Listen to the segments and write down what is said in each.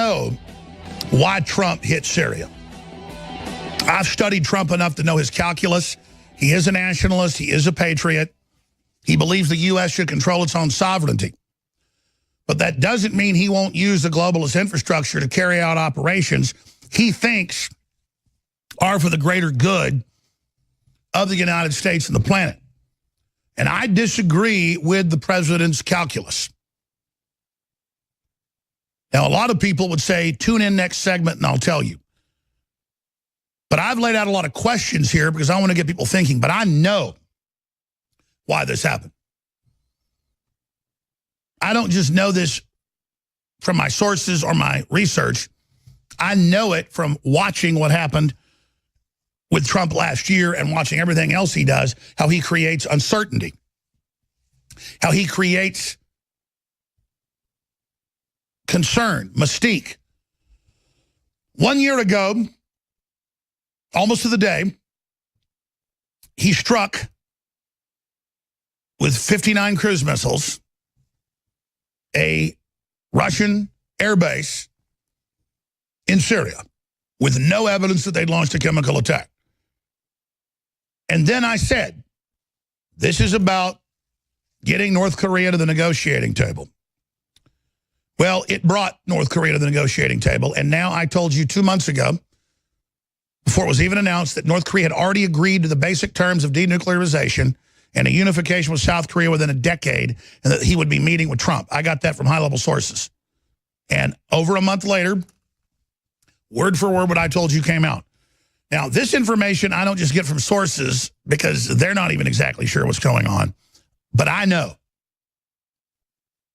know why Trump hit Syria. I've studied Trump enough to know his calculus. He is a nationalist. He is a patriot. He believes the U.S. should control its own sovereignty. But that doesn't mean he won't use the globalist infrastructure to carry out operations he thinks are for the greater good of the United States and the planet. And I disagree with the president's calculus. Now, a lot of people would say, tune in next segment and I'll tell you. But I've laid out a lot of questions here because I want to get people thinking. But I know why this happened. I don't just know this from my sources or my research. I know it from watching what happened with Trump last year and watching everything else he does, how he creates uncertainty, how he creates concern, mystique. 1 year ago, almost to the day, he struck with 59 cruise missiles a Russian airbase in Syria with no evidence that they'd launched a chemical attack. And then I said, this is about getting North Korea to the negotiating table. Well, it brought North Korea to the negotiating table, and now I told you 2 months ago, before it was even announced, that North Korea had already agreed to the basic terms of denuclearization and a unification with South Korea within a decade, and that he would be meeting with Trump. I got that from high-level sources. And over a month later, word for word what I told you came out. Now, this information I don't just get from sources because they're not even exactly sure what's going on. But I know.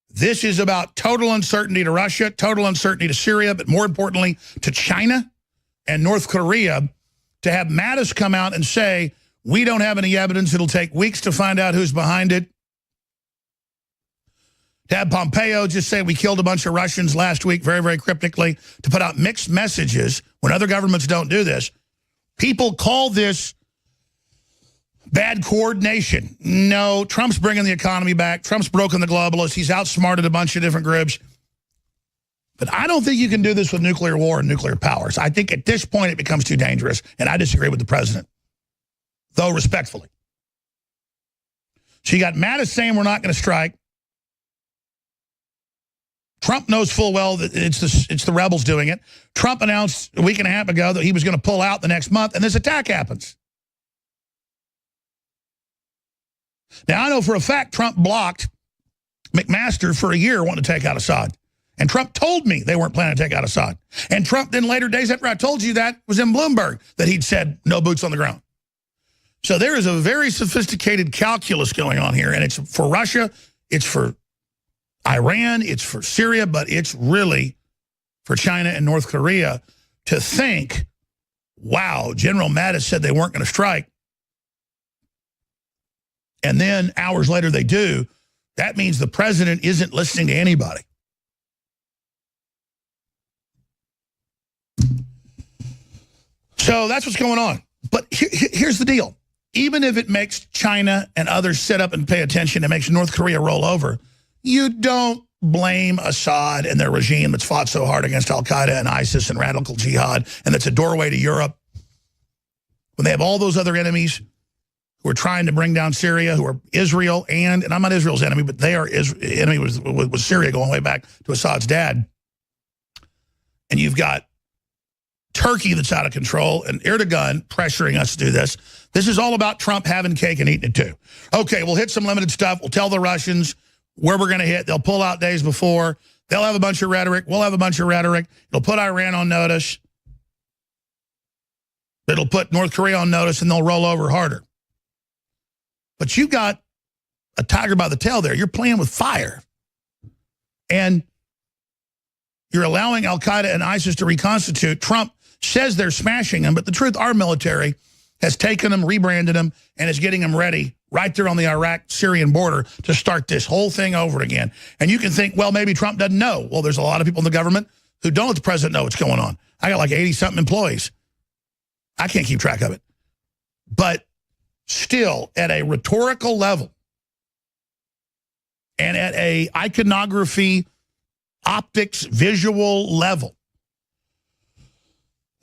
This is about total uncertainty to Russia, total uncertainty to Syria, but more importantly to China and North Korea, to have Mattis come out and say, we don't have any evidence, it'll take weeks to find out who's behind it. To have Pompeo just say we killed a bunch of Russians last week very, very cryptically, to put out mixed messages when other governments don't do this. People call this bad coordination. No, Trump's bringing the economy back. Trump's broken the globalists. He's outsmarted a bunch of different groups. But I don't think you can do this with nuclear war and nuclear powers. I think at this point it becomes too dangerous, and I disagree with the president, though respectfully. So you got Mattis saying we're not going to strike. Trump knows full well that it's the rebels doing it. Trump announced a week and a half ago that he was going to pull out the next month, and this attack happens. Now, I know for a fact Trump blocked McMaster for a year wanting to take out Assad. And Trump told me they weren't planning to take out Assad. And Trump then later days after I told you that was in Bloomberg that he'd said no boots on the ground. So there is a very sophisticated calculus going on here. And it's for Russia, it's for Iran, it's for Syria, but it's really for China and North Korea to think, wow, General Mattis said they weren't going to strike. And then hours later they do. That means the president isn't listening to anybody. So that's what's going on. But here's the deal. Even if it makes China and others sit up and pay attention, it makes North Korea roll over, you don't blame Assad and their regime that's fought so hard against al-Qaeda and ISIS and radical jihad, and that's a doorway to Europe. When they have all those other enemies who are trying to bring down Syria, who are Israel, and I'm not Israel's enemy, but they are enemy with Syria going way back to Assad's dad. And you've got Turkey that's out of control and Erdogan pressuring us to do this. This is all about Trump having cake and eating it too. Okay, we'll hit some limited stuff. We'll tell the Russians where we're going to hit. They'll pull out days before. They'll have a bunch of rhetoric. We'll have a bunch of rhetoric. It'll put Iran on notice. It'll put North Korea on notice, and they'll roll over harder. But you got a tiger by the tail there. You're playing with fire. And you're allowing al-Qaeda and ISIS to reconstitute. Trump says they're smashing them, but the truth, our military has taken them, rebranded them, and is getting them ready right there on the Iraq-Syrian border to start this whole thing over again. And you can think, well, maybe Trump doesn't know. Well, there's a lot of people in the government who don't let the president know what's going on. I got like 80-something employees. I can't keep track of it. But still, at a rhetorical level and at a iconography optics, visual level.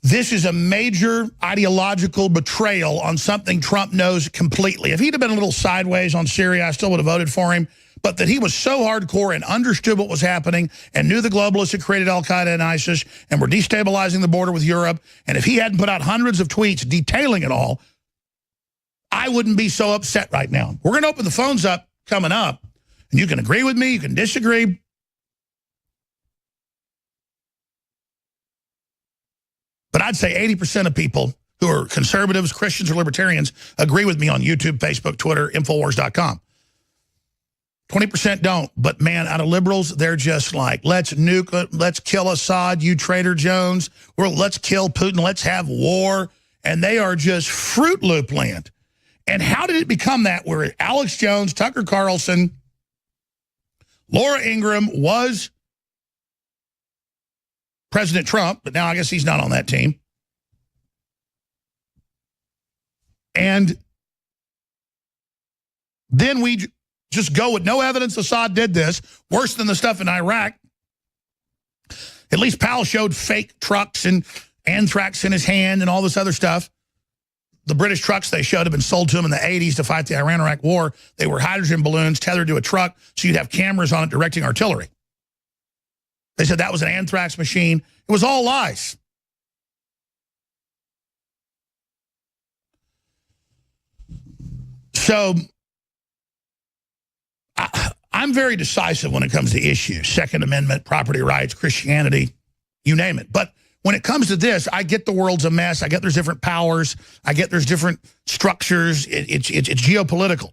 This is a major ideological betrayal on something Trump knows completely. If he'd have been a little sideways on Syria, I still would have voted for him. But that he was so hardcore and understood what was happening and knew the globalists had created al-Qaeda and ISIS and were destabilizing the border with Europe. And if he hadn't put out hundreds of tweets detailing it all, I wouldn't be so upset right now. We're going to open the phones up coming up. And you can agree with me, you can disagree. But I'd say 80% of people who are conservatives, Christians, or libertarians agree with me on YouTube, Facebook, Twitter, Infowars.com. 20% don't. But, man, out of liberals, they're just like, let's nuke, let's kill Assad, you Trader Jones, or let's kill Putin, let's have war. And they are just Fruit Loop land. And how did it become that where Alex Jones, Tucker Carlson, Laura Ingraham was President Trump, but now I guess he's not on that team. And then we just go with no evidence Assad did this, worse than the stuff in Iraq. At least Powell showed fake trucks and anthrax in his hand and all this other stuff. The British trucks they showed had been sold to him in the 80s to fight the Iran-Iraq war. They were hydrogen balloons tethered to a truck, so you'd have cameras on it directing artillery. They said that was an anthrax machine. It was all lies. So I'm very decisive when it comes to issues, Second Amendment, property rights, Christianity, you name it. But when it comes to this, I get the world's a mess. I get there's different powers. I get there's different structures. It's geopolitical.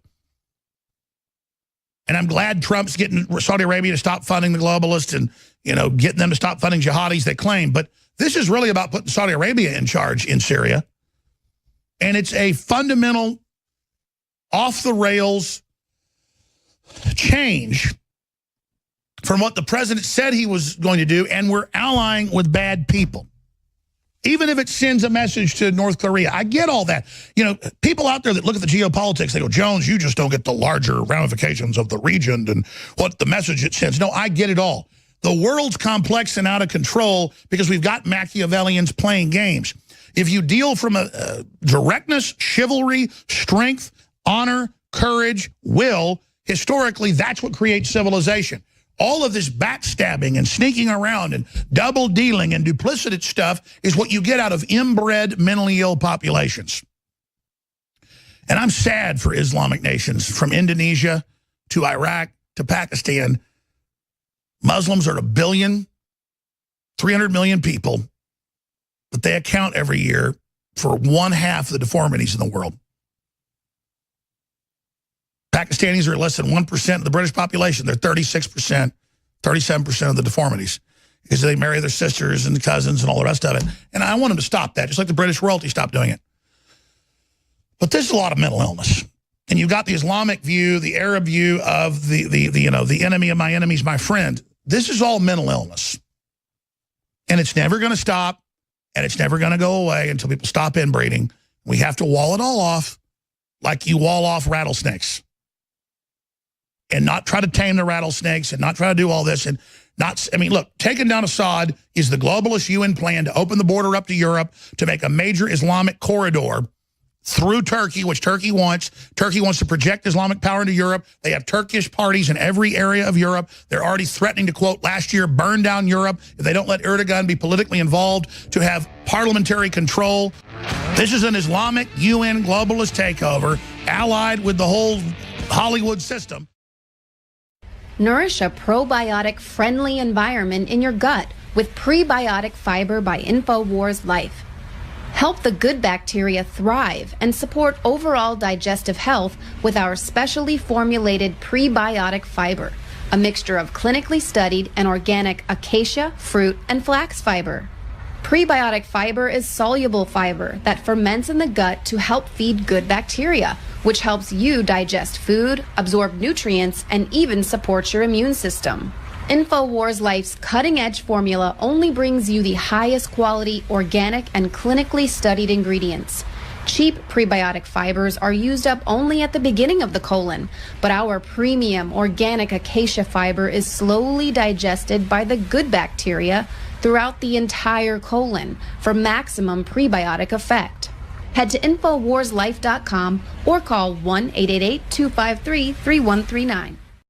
And I'm glad Trump's getting Saudi Arabia to stop funding the globalists and, you know, getting them to stop funding jihadis they claim. But this is really about putting Saudi Arabia in charge in Syria. And it's a fundamental, off-the-rails change from what the president said he was going to do, and we're allying with bad people. Even if it sends a message to North Korea. I get all that. You know, people out there that look at the geopolitics, they go, Jones, you just don't get the larger ramifications of the region and what the message it sends. No, I get it all. The world's complex and out of control because we've got Machiavellians playing games. If you deal from a directness, chivalry, strength, honor, courage, will, historically, that's what creates civilization. All of this backstabbing and sneaking around and double dealing and duplicitous stuff is what you get out of inbred, mentally ill populations. And I'm sad for Islamic nations, from Indonesia to Iraq to Pakistan. Muslims are 1 billion, 300 million people, but they account every year for 1/2 the deformities in the world. Pakistanis are less than 1% of the British population. They're 36%, 37% of the deformities because they marry their sisters and cousins and all the rest of it. And I want them to stop that, just like the British royalty stopped doing it. But there's a lot of mental illness. And you've got the Islamic view, the Arab view of the enemy of my enemy is my friend. This is all mental illness. And it's never going to stop, and it's never going to go away until people stop inbreeding. We have to wall it all off like you wall off rattlesnakes. And not try to tame the rattlesnakes and not try to do all this. And not, I mean, look, taking down Assad is the globalist UN plan to open the border up to Europe, to make a major Islamic corridor through Turkey, which Turkey wants. Turkey wants to project Islamic power into Europe. They have Turkish parties in every area of Europe. They're already threatening to, quote, last year, burn down Europe if they don't let Erdogan be politically involved, to have parliamentary control. This is an Islamic UN globalist takeover allied with the whole Hollywood system. Nourish a probiotic-friendly environment in your gut with prebiotic fiber by InfoWars Life. Help the good bacteria thrive and support overall digestive health with our specially formulated prebiotic fiber, a mixture of clinically studied and organic acacia, fruit, and flax fiber. Prebiotic fiber is soluble fiber that ferments in the gut to help feed good bacteria, which helps you digest food, absorb nutrients, and even support your immune system. InfoWars Life's cutting-edge formula only brings you the highest quality, organic, and clinically studied ingredients. Cheap prebiotic fibers are used up only at the beginning of the colon, but our premium organic acacia fiber is slowly digested by the good bacteria throughout the entire colon for maximum prebiotic effect. Head to InfoWarsLife.com or call 1-888-253-3139.